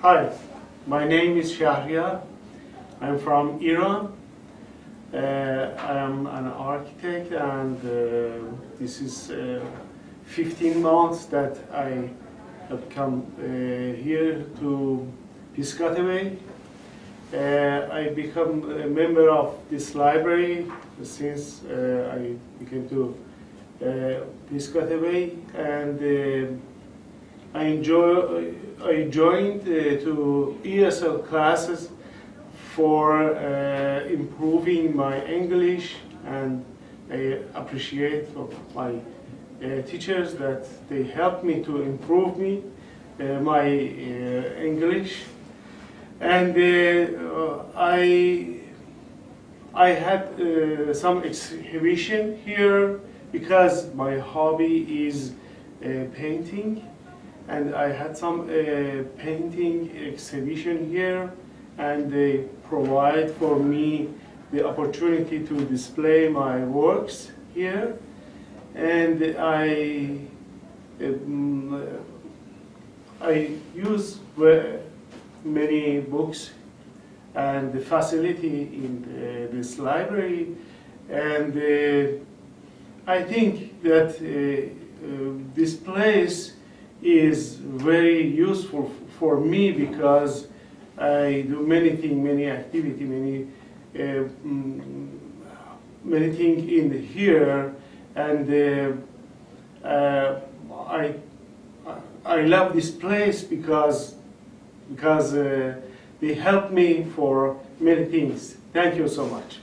Hi, my name is Shahriar. I'm from Iran. I am an architect, and this is 15 months that I have come here to Piscataway. I become a member of this library since I became to Piscataway, and I joined to ESL classes for improving my English, and I appreciate of my teachers that they helped me to improve my English. And I had some exhibition here because my hobby is painting, and I had some painting exhibition here, and they provide for me the opportunity to display my works here. And I use many books and the facility in this library, and I think that this place is very useful for me because I do many things, many activities, many things in here, and I love this place because they help me for many things. Thank you so much.